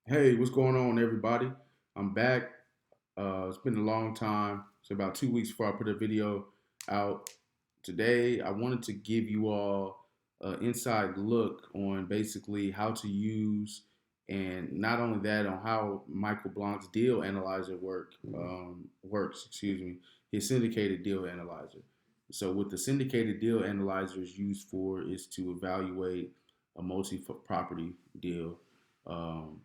Hey, what's going on, everybody? I'm back. It's been a long time. It's about 2 weeks before I put a video out. Today, I wanted to give you all an inside look on basically how to use, and not only that, on how Michael Blanc's deal analyzer works. Excuse me, his syndicated deal analyzer. So, what the syndicated deal analyzer is used for is to evaluate a multi-property deal. Um,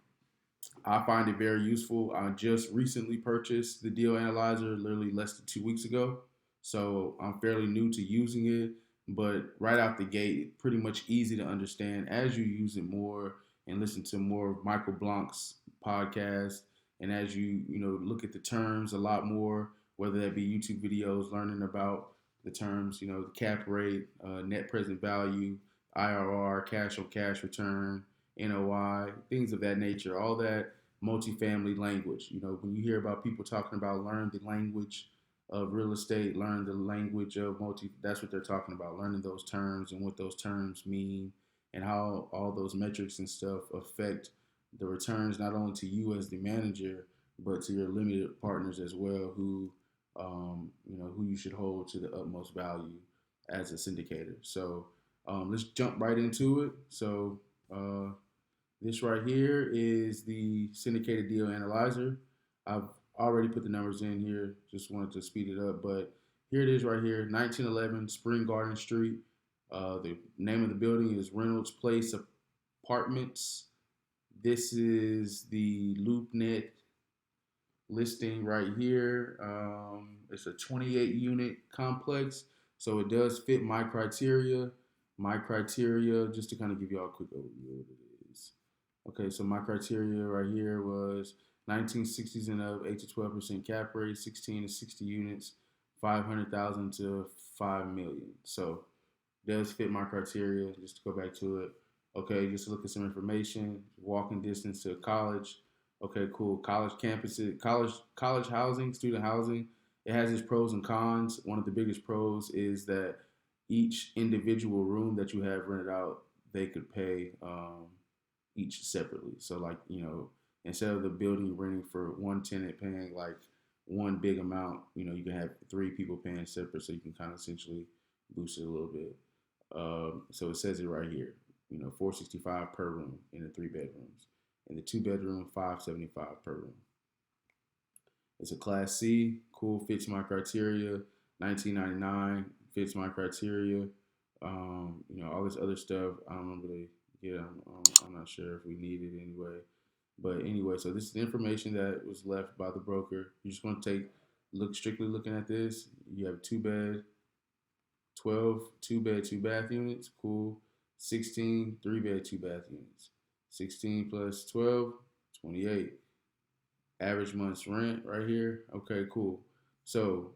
I find it very useful. I just recently purchased the deal analyzer literally less than 2 weeks ago. So I'm fairly new to using it, but right out the gate, pretty much easy to understand as you use it more and listen to more of Michael Blanc's podcast. And as you look at the terms a lot more, whether that be YouTube videos, learning about the terms, the cap rate, net present value, IRR, cash on cash return, NOI, things of that nature, all that multifamily language. When you hear about people talking about learn the language of real estate, learn the language of that's what they're talking about, learning those terms and what those terms mean and how all those metrics and stuff affect the returns not only to you as the manager, but to your limited partners as well, who you should hold to the utmost value as a syndicator. So let's jump right into it. So uh, this right here is the syndicated deal analyzer. I've already put the numbers in here, just wanted to speed it up, but here it is right here, 1911 Spring Garden Street. The name of the building is Reynolds Place Apartments. This is the LoopNet listing right here. It's a 28 unit complex, so it does fit my criteria. My criteria, just to kind of give you all a quick overview of what it is. Okay, so my criteria right here was 1960s and up, 8 to 12% cap rate, 16 to 60 units, 500,000 to 5 million. So does fit my criteria. Just to go back to it. Okay, just to look at some information. Walking distance to college. Okay, cool. College campuses, college housing, student housing. It has its pros and cons. One of the biggest pros is that each individual room that you have rented out, they could pay each separately. So like instead of the building renting for one tenant paying like one big amount, you can have three people paying separate, so you can kind of essentially boost it a little bit. So it says it right here. 465 per room in the 3 bedrooms. In the 2 bedroom, 575 per room. It's a Class C. Cool, fits my criteria. 1999 fits my criteria. All this other stuff I don't really get. I'm not sure if we need it anyway. But anyway, so this is the information that was left by the broker. You just want to look strictly looking at this. You have 2 bed, 12 2 bed, 2 bath units. Cool. 16 3 bed, 2 bath units. 16 plus 12, 28. Average month's rent right here. Okay, cool. So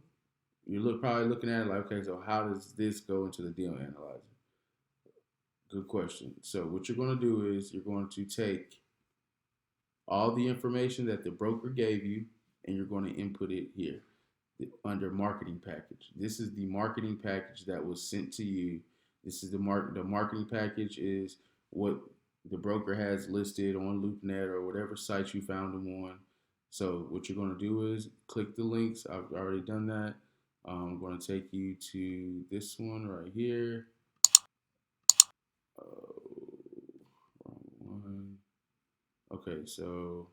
probably looking at it like, okay, so how does this go into the deal analyzer? Good question. So what you're going to do is you're going to take all the information that the broker gave you and you're going to input it here under marketing package. This is the marketing package that was sent to you. This is the marketing package is what the broker has listed on LoopNet or whatever site you found them on. So what you're going to do is click the links. I've already done that. I'm going to take you to this one right here. Wrong one. Okay, so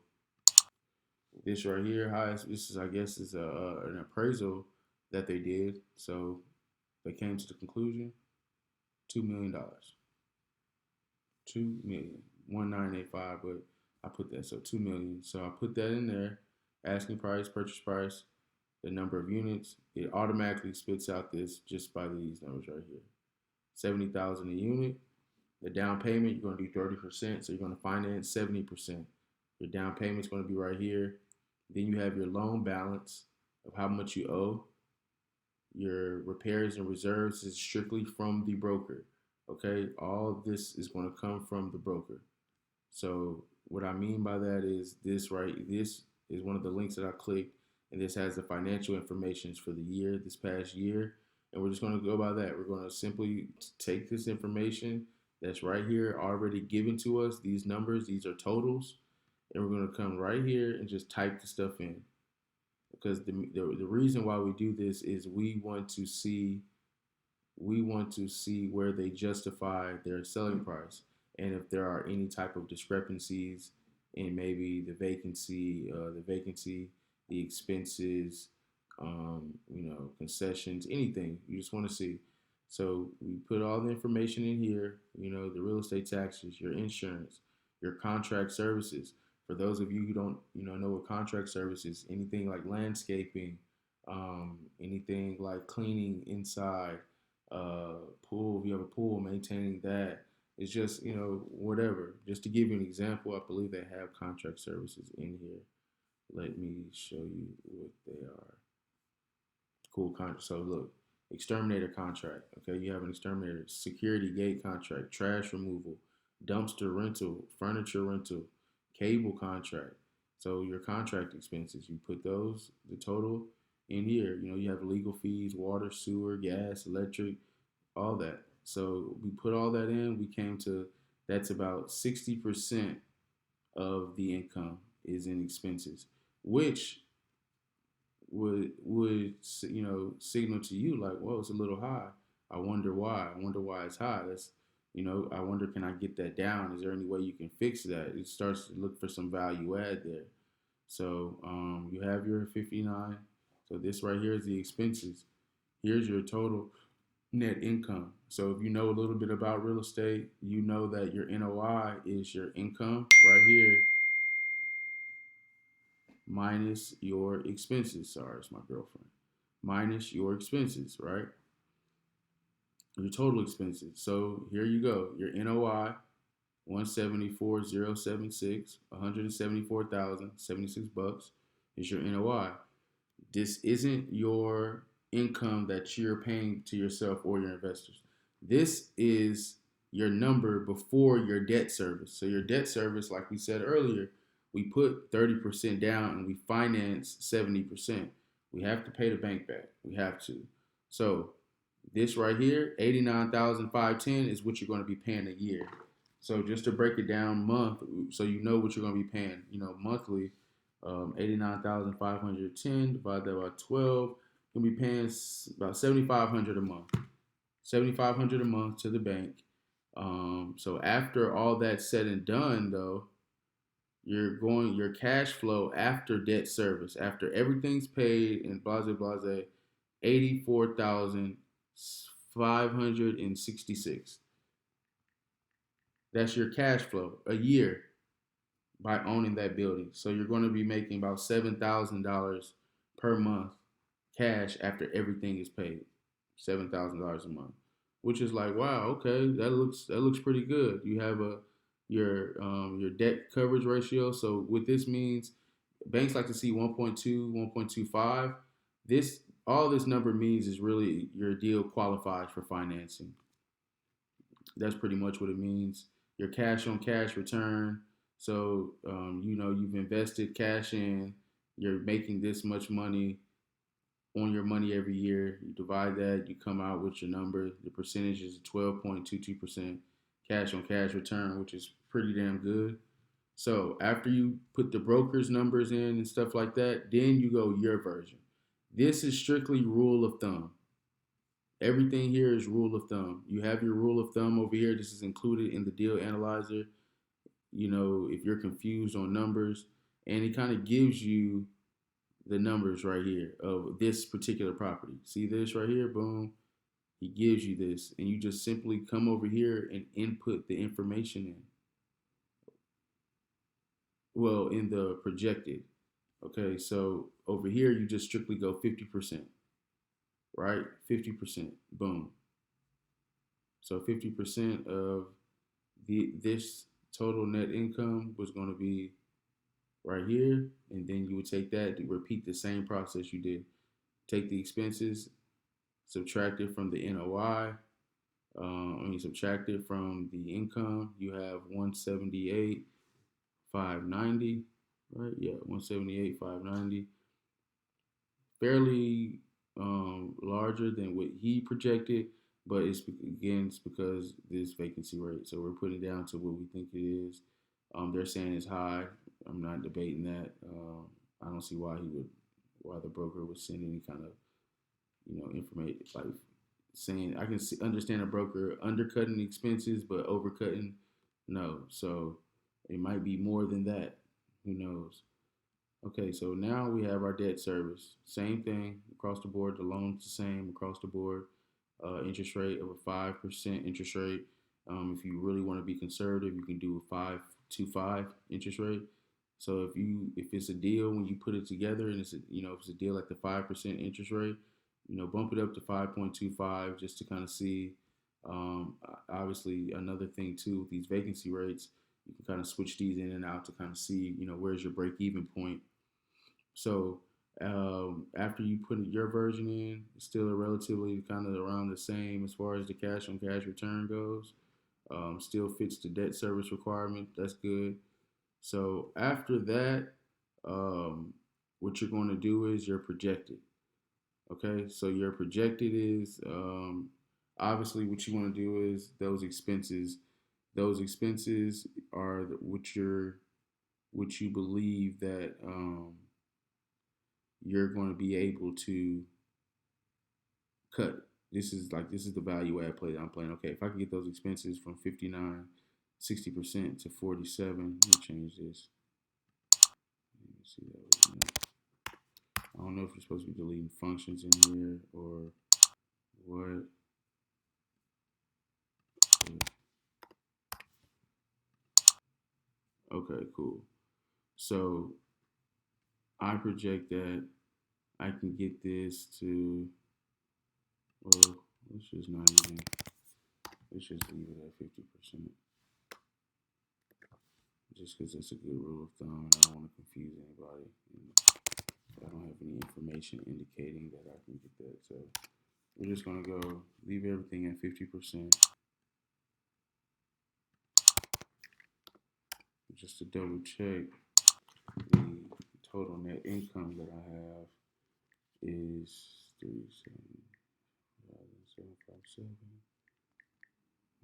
this right here, this is I guess is an appraisal that they did. So they came to the conclusion $2 million, 2 million, 1985, but I put that so 2 million. So I put that in there, asking price, purchase price, the number of units. It automatically spits out this just by these numbers right here, 70,000 a unit. The down payment, you're going to do 30%, so you're going to finance 70%. Your down payment's going to be right here. Then you have your loan balance of how much you owe. Your repairs and reserves is strictly from the broker. Okay, all of this is going to come from the broker. So what I mean by that is this right. This is one of the links that I clicked, and this has the financial information for the year, this past year, and we're just going to go by that. We're going to simply take this information that's right here already given to us. These numbers, these are totals, and we're going to come right here and just type the stuff in, because the reason why we do this is we want to see where they justify their selling price, and if there are any type of discrepancies in maybe the vacancy, the expenses, concessions, anything. You just want to see. So we put all the information in here. The real estate taxes, your insurance, your contract services. For those of you who don't, know what contract services, anything like landscaping, anything like cleaning inside, pool. If you have a pool, maintaining that. It's just, whatever. Just to give you an example, I believe they have contract services in here. Let me show you what they are. Cool contract. So look, exterminator contract. Okay, you have an exterminator, security gate contract, trash removal, dumpster rental, furniture rental, cable contract. So your contract expenses, you put those, the total in here. You have legal fees, water, sewer, gas, electric, all that. So we put all that in. We came to that's about 60% of the income is in expenses, which would signal to you like, well, it's a little high. I wonder why. I wonder why it's high. I wonder, can I get that down? Is there any way you can fix that? It starts to look for some value add there. So you have your 59. So this right here is the expenses. Here's your total net income. So if you know a little bit about real estate, you know that your NOI is your income right here minus your expenses. Sorry, it's my girlfriend. Minus your expenses, right? Your total expenses. So here you go. Your NOI, 174,076, 174,076 bucks is your NOI. This isn't your income that you're paying to yourself or your investors. This is your number before your debt service. So your debt service, like we said earlier, we put 30% down and we finance 70%. We have to pay the bank back. We have to. So this right here, 89,510 is what you're going to be paying a year. So just to break it down month, so you know what you're going to be paying, monthly, 89,510 divided that by 12, you'll be paying about 7,500 a month. 7,500 a month to the bank. So after all that's said and done, though, your cash flow after debt service, after everything's paid and blase blase, 84,566. That's your cash flow a year by owning that building. So you're going to be making about $7,000 per month cash after everything is paid. $7,000 a month, which is like, wow, okay, that looks pretty good. You have your debt coverage ratio. So what this means, banks like to see 1.2, 1.25. This all this number means is really your deal qualifies for financing. That's pretty much what it means. Your cash on cash return. So you've invested cash in. You're making this much money on your money every year. You divide that, you come out with your number. The percentage is 12.22% cash on cash return, which is pretty damn good. So after you put the broker's numbers in and stuff like that, then you go your version. This is strictly rule of thumb. Everything here is rule of thumb. You have your rule of thumb over here. This is included in the deal analyzer. If you're confused on numbers, and it kind of gives you the numbers right here of this particular property. See this right here? Boom. He gives you this, and you just simply come over here and input the information in. Well, in the projected. Okay, so over here, you just strictly go 50%, right? 50%, boom. So 50% of this total net income was going to be right here, and then you would take that to repeat the same process you did. Take the expenses, subtract it from the NOI. Subtract it from the income. You have 178,590, right? Yeah, 178,590. Fairly larger than what he projected, but it's because this vacancy rate. So we're putting it down to what we think it is. They're saying it's high. I'm not debating that. I don't see why the broker would send any kind of, information like saying I can understand a broker undercutting expenses but overcutting, no. So it might be more than that. Who knows? Okay, so now we have our debt service. Same thing across the board. The loan's the same across the board. Interest rate of a 5% interest rate. If you really want to be conservative, you can do a 5.25 interest rate. So if it's a deal when you put it together and if it's a deal at the 5% interest rate, bump it up to 5.25 just to kind of see. Obviously, another thing too with these vacancy rates, you can kind of switch these in and out to kind of see where's your break even point. So after you put your version in, it's still a relatively kind of around the same as far as the cash on cash return goes. Still fits the debt service requirement. That's good. So after that, what you're going to do is you're projected. Okay, so your projected is obviously what you want to do is those expenses. Those expenses are what you believe that you're going to be able to cut. This is the value add play that I'm playing. Okay, if I can get those expenses from 59, 60% to 47, let me change this. Let me see that. I don't know if you're supposed to be deleting functions in here or what. Okay, cool. So I project that I can get this to, well, let's just not even, let's just leave it at 50%. Just because it's a good rule of thumb and I don't want to confuse anybody. I don't have any information indicating that I can get that. So we're just going to go leave everything at 50%. Just to double check, the total net income that I have is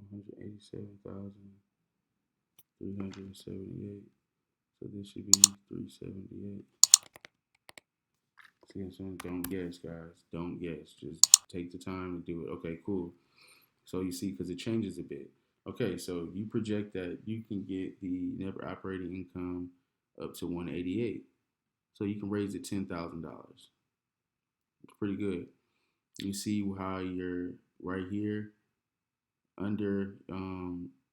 187,378. So this should be 378. See what I'm saying? Don't guess, guys. Don't guess. Just take the time to do it. Okay, cool. So you see, because it changes a bit. Okay, so you project that you can get the net operating income up to 188. So you can raise it $10,000. It's pretty good. You see how you're right here under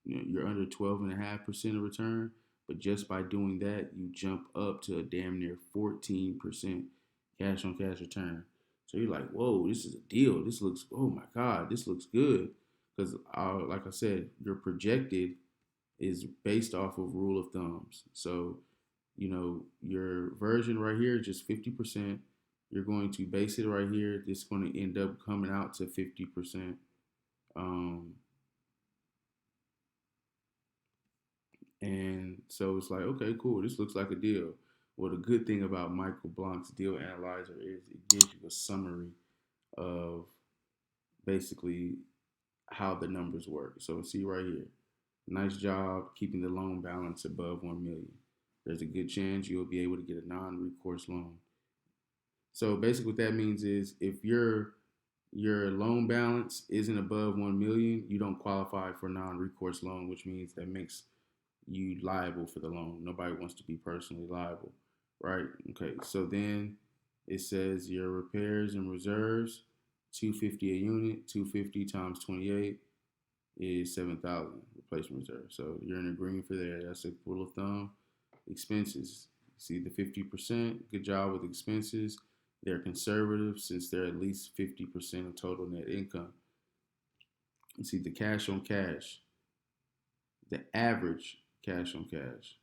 you're under 12.5% of return, but just by doing that, you jump up to a damn near 14% cash on cash return. So you're like, whoa, this is a deal. This looks, oh my God, this looks good. Because, like I said, your projected is based off of rule of thumbs. So, your version right here is just 50%. You're going to base it right here. This is going to end up coming out to 50%. And so it's like, okay, cool. This looks like a deal. Well, the good thing about Michael Blank's deal analyzer is it gives you a summary of basically how the numbers work. So see right here, nice job keeping the loan balance above 1 million. There's a good chance you'll be able to get a non-recourse loan. So basically what that means is if your loan balance isn't above 1 million, you don't qualify for non-recourse loan, which means that makes you liable for the loan. Nobody wants to be personally liable, right? Okay, so then it says your repairs and reserves, $250 a unit, 250 times 28 is 7,000 replacement reserve. So you're in the green for there. That's a rule of thumb. Expenses, see the 50%. Good job with expenses. They're conservative since they're at least 50% of total net income. You see the cash on cash, the average cash on cash.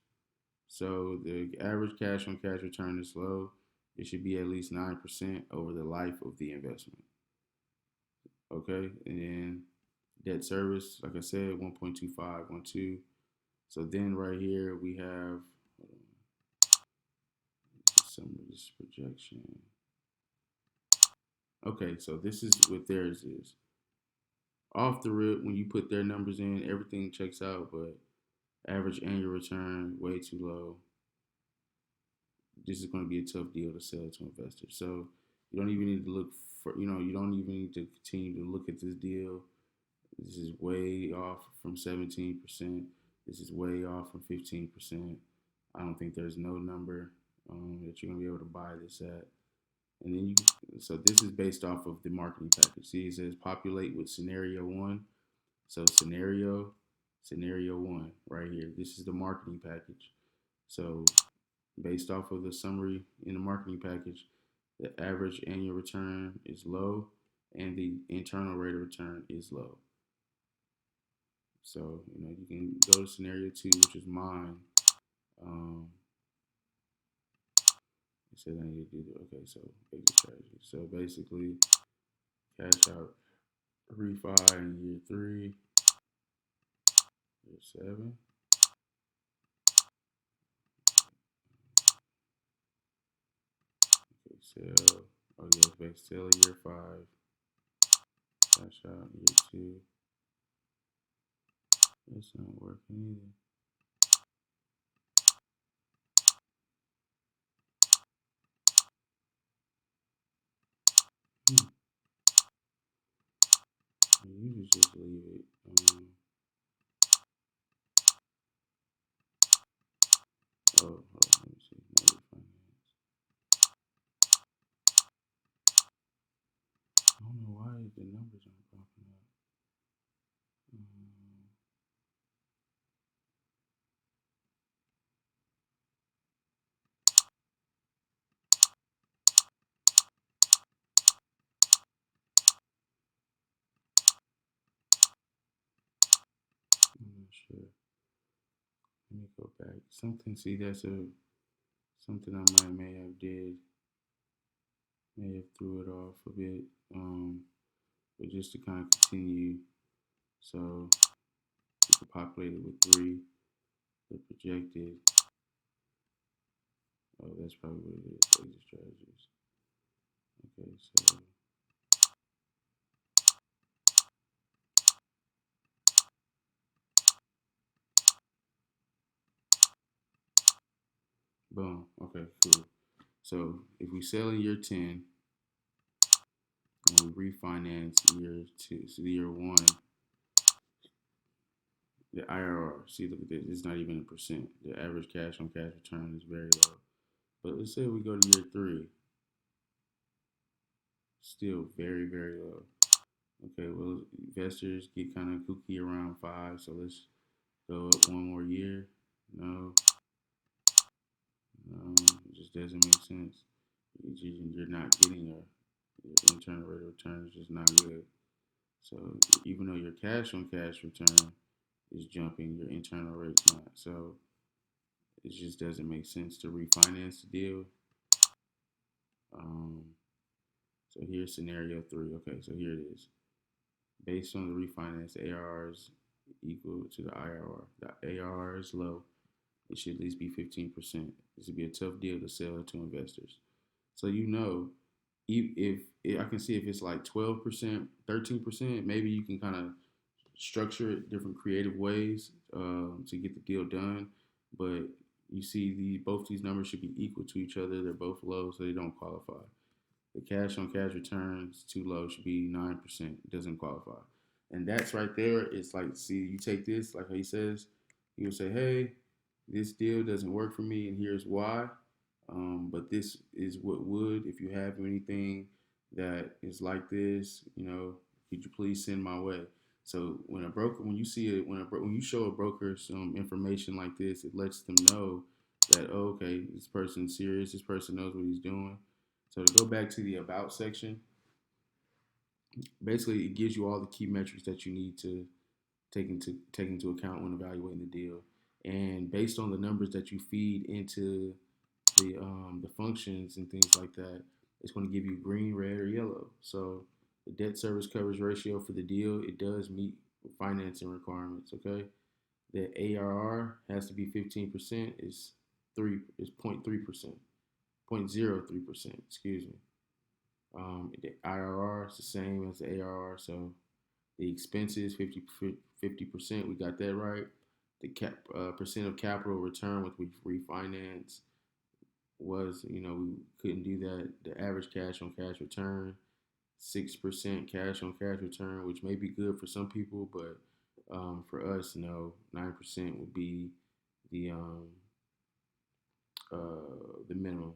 So the average cash on cash return is low. It should be at least 9% over the life of the investment. Okay, and then debt service, like I said, 1.25, 1.2. So then right here we have some of this projection. Okay, so this is what theirs is. Off the rip, when you put their numbers in, everything checks out, but average annual return way too low. this is going to be a tough deal to sell to investors. So you don't even need to look for, you don't even need to continue to look at this deal. This is way off from 17%. This is way off from 15%. I don't think there's no number that you're going to be able to buy this at. And then so this is based off of the marketing package. See, it says populate with scenario one. So scenario one right here. This is the marketing package. So based off of the summary in the marketing package, the average annual return is low and the internal rate of return is low. So, you can go to scenario two, which is mine. It says I need to do okay, so exit strategy. So basically, cash out refi in year 3, year 7. Okay, sell. Oh yeah, base sell year 5. Cash out in year 2. It's not working either. You just leave it. Hold on, let me see. No refinance. I don't know why the numbers aren't popping up. I'm not sure. Let me go back. Something. See, that's something I may have did. May have threw it off a bit. But just to kind of continue. So you can populate it with 3. The projected. Oh, that's probably what it is. Exit strategies. Okay, so boom. Okay, cool. So if we sell in year 10 and we refinance year 2, so year 1, the IRR, see, look at this. It's not even a percent. The average cash on cash return is very low. But let's say we go to year 3, still very, very low. Okay, well, investors get kind of kooky around 5, so let's go up one more year. No, it just doesn't make sense. You're not getting your internal rate of return is just not good. So even though your cash on cash return is jumping, your internal rate's not. So it just doesn't make sense to refinance the deal. So here's scenario 3. Okay, so here it is. Based on the refinance, the ARR is equal to the IRR. The ARR is low. It should at least be 15%. This would be a tough deal to sell to investors. So if I can see if it's like 12%, 13%, maybe you can kind of structure it different creative ways to get the deal done. But you see, both these numbers should be equal to each other. They're both low, so they don't qualify. The cash on cash returns too low, should be 9%. It doesn't qualify. And that's right there. It's like, see, you take this, like he says, he would say, hey, this deal doesn't work for me, and here's why. But this is what would, if you have anything that is like this, could you please send my way? So when you see it, when you show a broker some information like this, it lets them know that, oh, okay, this person's serious. This person knows what he's doing. So to go back to the about section, basically it gives you all the key metrics that you need to take into account when evaluating the deal. And based on the numbers that you feed into the functions and things like that, it's going to give you green, red, or yellow. So the debt service coverage ratio for the deal, it does meet financing requirements. Okay, the ARR has to be 15%. Is 0.3%, 0.03%. Excuse me. The IRR is the same as the ARR, so the expenses 50%. We got that right. The percent of capital return with refinance was, we couldn't do that. The average cash on cash return, 6% cash on cash return, which may be good for some people, but for us, no, 9% would be the um, the minimum.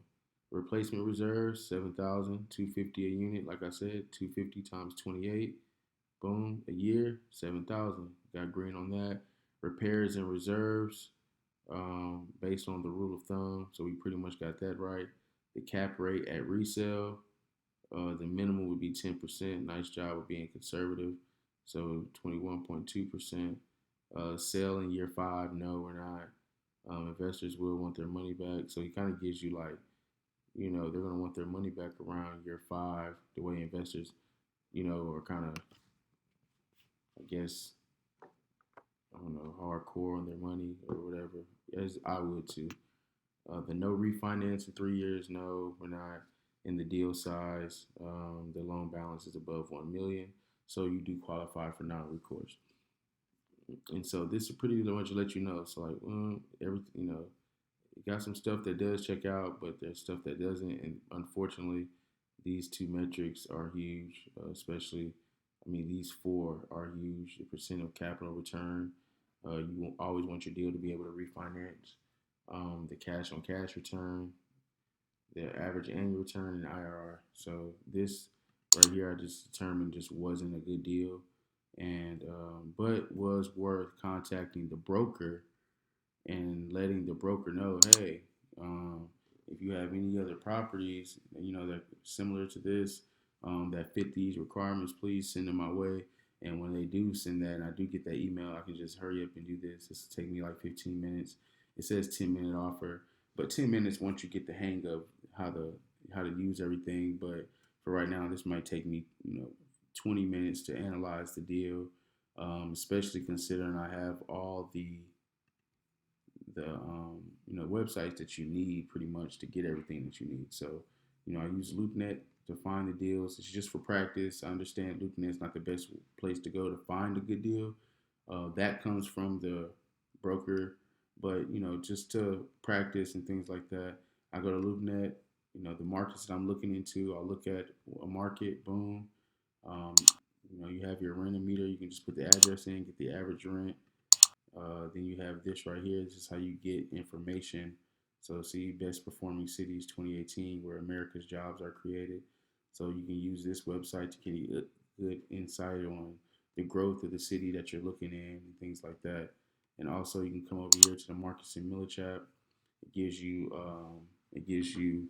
Replacement reserves, 7,250 a unit. Like I said, 250 times 28. Boom, a year, 7,000. Got green on that. Repairs and reserves, based on the rule of thumb. So we pretty much got that right. The cap rate at resale, the minimum would be 10%. Nice job of being conservative. So 21.2%. Sell in year 5, no, we're not. Investors will want their money back. So he kind of gives you like, they're going to want their money back around year 5, the way investors, are kind of, I guess, I don't know, hardcore on their money or whatever, as I would too. The no refinance in 3 years, no, we're not in the deal size. The loan balance is above 1 million, so you do qualify for non-recourse. And so this is pretty much let you know. So like, everything, you got some stuff that does check out, but there's stuff that doesn't. And unfortunately, these two metrics are huge, especially, these four are huge. The percent of capital return, you always want your deal to be able to refinance. The cash on cash return, the average annual return, and IRR. So this right here, I just determined just wasn't a good deal, and but was worth contacting the broker and letting the broker know, hey, if you have any other properties, that similar to this, that fit these requirements, please send them my way. And when they do send that, and I do get that email, I can just hurry up and do this. This will take me like 15 minutes. It says 10-minute offer, but 10 minutes once you get the hang of how to use everything. But for right now, this might take me 20 minutes to analyze the deal, especially considering I have all the websites that you need pretty much to get everything that you need. So I use LoopNet to find the deals. It's just for practice. I understand LoopNet is not the best place to go to find a good deal. That comes from the broker, but just to practice and things like that, I go to LoopNet. The markets that I'm looking into, I'll look at a market. Boom. Um, you have your rent meter. You can just put the address in, get the average rent. Then you have this right here. This is how you get information. So see best performing cities 2018, where America's jobs are created. So you can use this website to get a good insight on the growth of the city that you're looking in and things like that. And also you can come over here to the markets in Millichat. It gives you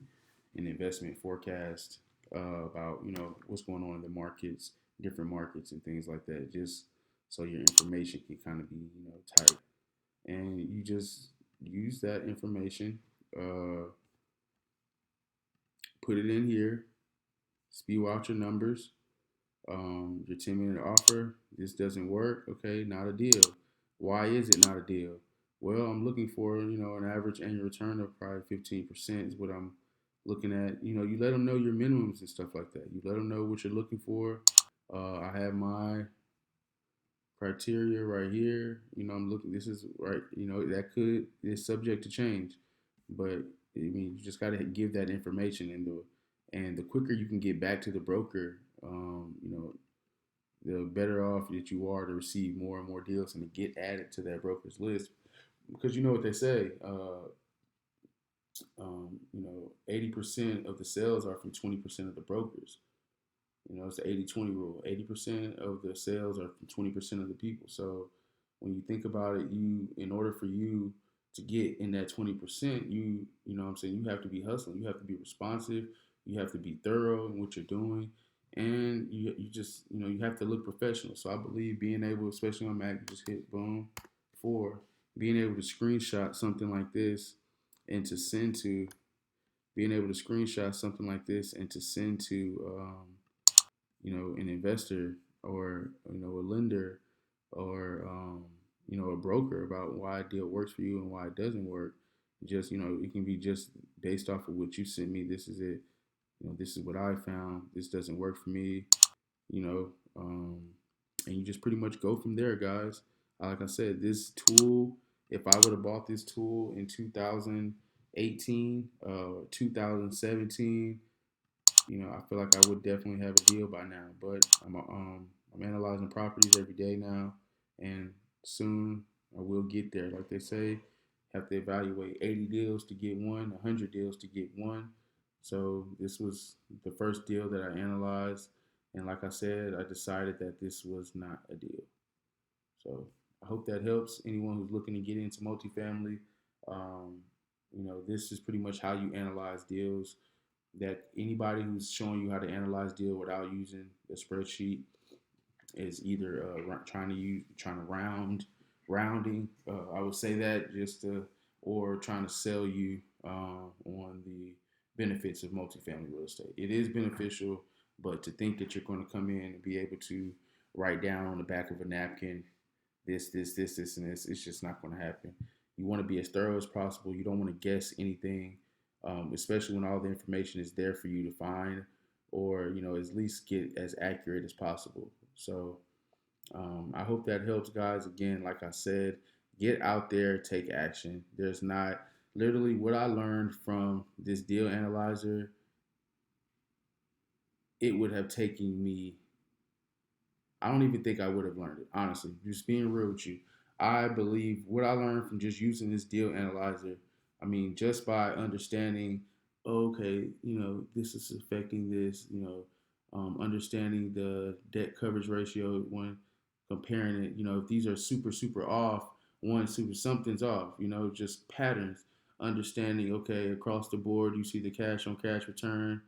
an investment forecast about what's going on in the markets, different markets and things like that. Just so your information can kind of be tight, and you just use that information, put it in here, spew out your numbers, your 10-minute offer. This doesn't work. Okay, not a deal. Why is it not a deal? Well, I'm looking for an average annual return of probably 15% is what I'm looking at. You let them know your minimums and stuff like that. You let them know what you're looking for. I have my criteria right here. I'm looking. This is right. That is subject to change, but you just got to give that information, and the quicker you can get back to the broker, the better off that you are to receive more and more deals and to get added to that broker's list. Because you know what they say, 80% of the sales are from 20% of the brokers. It's the 80-20 rule. 80% of the sales are from 20% of the people. So when you think about it, in order for you to get in that 20%, you know what I'm saying, you have to be hustling. You have to be responsive. You have to be thorough in what you're doing. And you just, you have to look professional. So I believe being able, especially on Mac, you just hit boom, 4, being able to screenshot something like this and to send to, being able to screenshot something like this and to send to, an investor or, a lender or, a broker about why a deal works for you and why it doesn't work. Just, it can be just based off of what you sent me. This is it. This is what I found. This doesn't work for me, you know, and you just pretty much go from there, guys. Like I said, this tool, if I would have bought this tool in 2018, 2018, 2017, I feel like I would definitely have a deal by now. But I'm analyzing properties every day now, and soon I will get there. Like they say, have to evaluate 80 deals to get one, 100 deals to get one. So this was the first deal that I analyzed, and like I said, I decided that this was not a deal. So I hope that helps anyone who's looking to get into multifamily. Um, this is pretty much how you analyze deals. That anybody who's showing you how to analyze deal without using a spreadsheet is either trying to rounding. I would say that just to, or trying to sell you on the benefits of multifamily real estate. It is beneficial, but to think that you're going to come in and be able to write down on the back of a napkin this, and this, it's just not going to happen. You want to be as thorough as possible. You don't want to guess anything, especially when all the information is there for you to find, or at least get as accurate as possible. So I hope that helps, guys. Again, like I said, get out there, take action. There's not literally what I learned from this deal analyzer. It would have taken me, I don't even think I would have learned it, honestly. Just being real with you. I believe what I learned from just using this deal analyzer, I mean, just by understanding, okay, this is affecting this, understanding the debt coverage ratio when comparing it, if these are super, super off, something's off, just patterns, understanding, okay, across the board, you see the cash on cash return.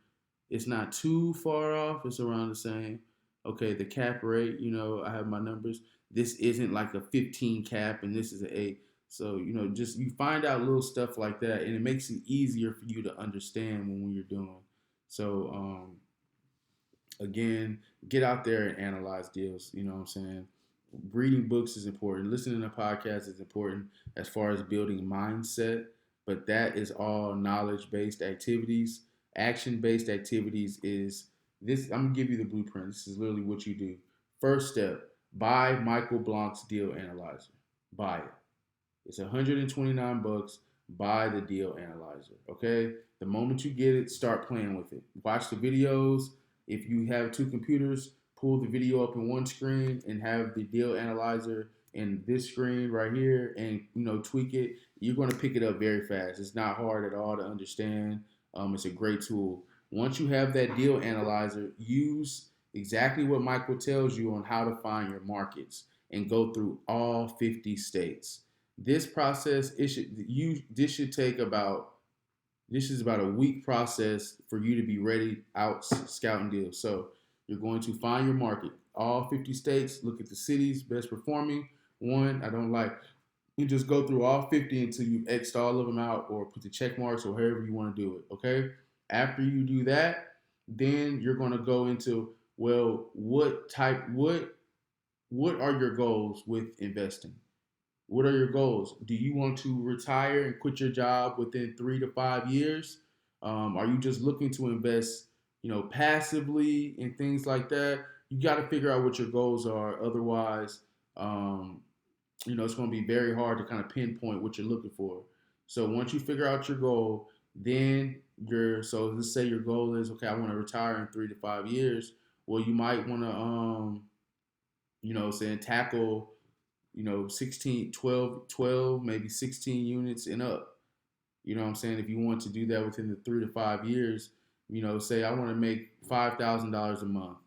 It's not too far off, it's around the same. Okay, the cap rate, I have my numbers. This isn't like a 15 cap and this is an 8. So, just you find out little stuff like that and it makes it easier for you to understand when you're doing. So, again, get out there and analyze deals. You know what I'm saying? Reading books is important. Listening to podcasts is important as far as building mindset, but that is all knowledge-based activities. Action-based activities is this. I'm gonna give you the blueprint. This is literally what you do. First step: buy Michael Blank's Deal Analyzer. Buy it. It's $129. Buy the Deal Analyzer. Okay. The moment you get it, start playing with it. Watch the videos. If you have two computers, pull the video up in one screen and have the Deal Analyzer in this screen right here, and tweak it. You're going to pick it up very fast. It's not hard at all to understand. It's a great tool. Once you have that Deal Analyzer, use exactly what Michael tells you on how to find your markets and go through all 50 states. This process, this is about a week process for you to be ready out scouting deals. So you're going to find your market, all 50 states, look at the cities best performing. One, I don't like, you just go through all 50 until you've X'd all of them out or put the check marks or however you want to do it, okay? After you do that, then you're going to go into, well, what are your goals with investing? What are your goals? Do you want to retire and quit your job within 3 to 5 years? Are you just looking to invest, passively and things like that? You got to figure out what your goals are. Otherwise, it's going to be very hard to kind of pinpoint what you're looking for. So once you figure out your goal, then so let's say your goal is, okay, I want to retire in 3 to 5 years. Well, you might want to, say tackle 16, 12, maybe 16 units and up. You know what I'm saying? If you want to do that within the 3 to 5 years, say I want to make $5,000 a month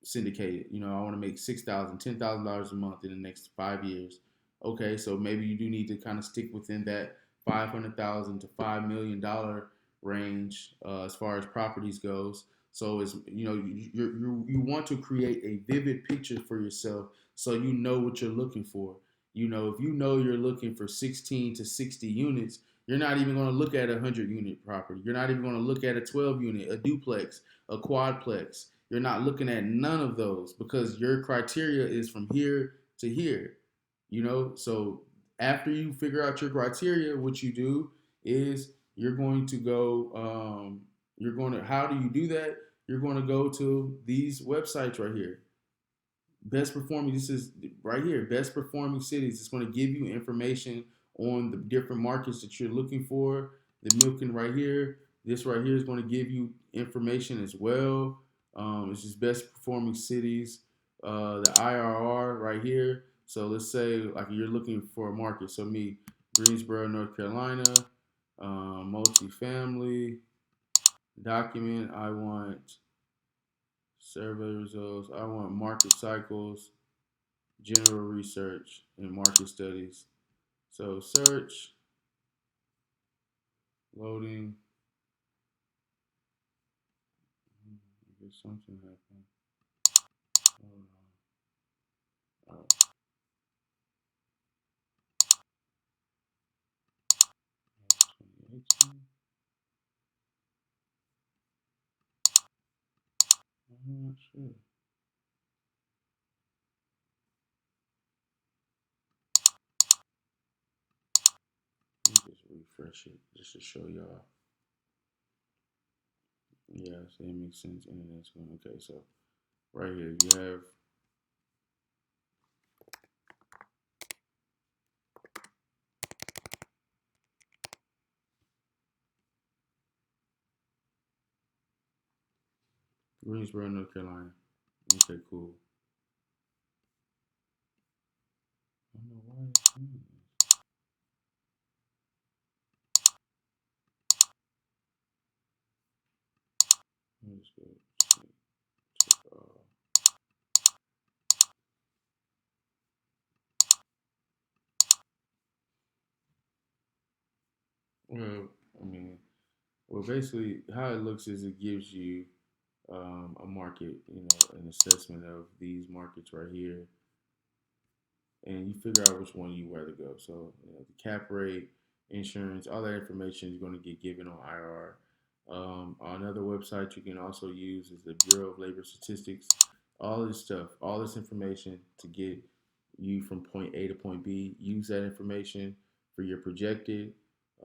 syndicated. I want to make $6,000, $10,000 a month in the next 5 years. Okay, so maybe you do need to kind of stick within that $500,000 to $5 million range as far as properties goes. So it's you want to create a vivid picture for yourself so you know what you're looking for. If you know you're looking for 16 to 60 units, you're not even going to look at a 100-unit property. You're not even going to look at a 12-unit, a duplex, a quadplex. You're not looking at none of those because your criteria is from here to here. So after you figure out your criteria, what you do is you're going to go, how do you do that? You're going to go to these websites right here. Best performing, this is right here, best performing cities. It's going to give you information on the different markets that you're looking for. The milking right here, this right here is going to give you information as well. It's just best performing cities. The IRR right here. So let's say like you're looking for a market. So me, Greensboro, North Carolina, multifamily document. I want survey results. I want market cycles, general research, and market studies. So search, loading. I guess something happened. Hold on. Oh, 2018. I'm not sure. Let me just refresh it just to show y'all. Yeah, so it makes sense. Internet's going okay. So right here you have Greensboro, North Carolina. Okay, cool. I don't know why it's doing this. Let me just go check. Well, I mean, well, basically, how it looks is it gives you a market, an assessment of these markets right here, and you figure out which one you rather go. So, the cap rate, insurance, all that information is going to get given on IRR. Another website you can also use is the Bureau of Labor Statistics. All this stuff, all this information to get you from point A to point B. Use that information for your projected,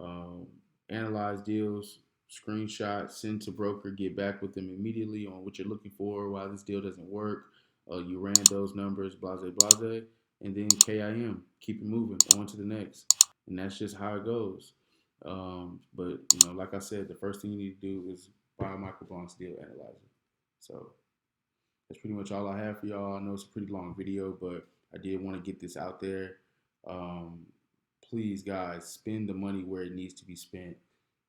um, analyze deals, screenshot, send to broker, get back with them immediately on what you're looking for, why this deal doesn't work. You ran those numbers, blase, blase, and then KIM, keep it moving, on to the next. And that's just how it goes. But, like I said, the first thing you need to do is buy a microbonds deal analyzer. So that's pretty much all I have for y'all. I know it's a pretty long video, but I did want to get this out there. Um, Please, guys, spend the money where it needs to be spent.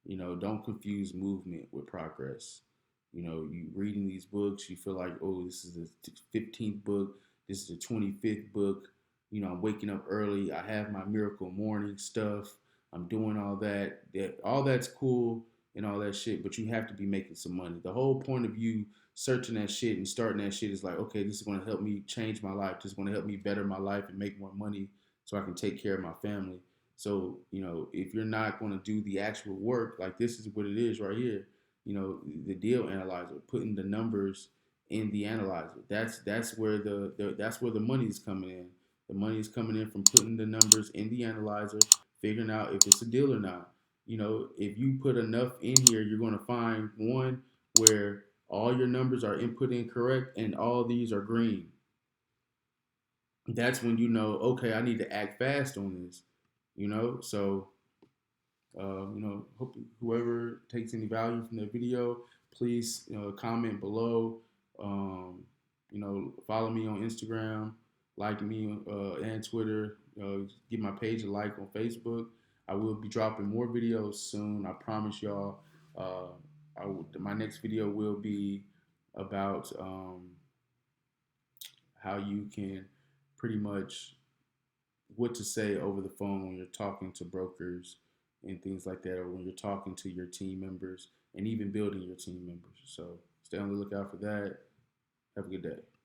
Don't confuse movement with progress. You reading these books, you feel like, oh, this is the 15th book, this is the 25th book. I'm waking up early. I have my miracle morning stuff. I'm doing all that. All that's cool and all that shit, but you have to be making some money. The whole point of you searching that shit and starting that shit is like, okay, this is going to help me change my life. This is going to help me better my life and make more money so I can take care of my family. So, if you're not going to do the actual work, like this is what it is right here, the deal analyzer, putting the numbers in the analyzer. That's where that's where the money is coming in. The money is coming in from putting the numbers in the analyzer, figuring out if it's a deal or not. If you put enough in here, you're going to find one where all your numbers are input incorrect and all these are green. That's when okay, I need to act fast on this. So hope whoever takes any value from the video, please comment below. Follow me on Instagram, like me and Twitter. Give my page a like on Facebook. I will be dropping more videos soon. I promise y'all. My next video will be about how you can pretty much what to say over the phone when you're talking to brokers and things like that, or when you're talking to your team members and even building your team members. So stay on the lookout for that. Have a good day.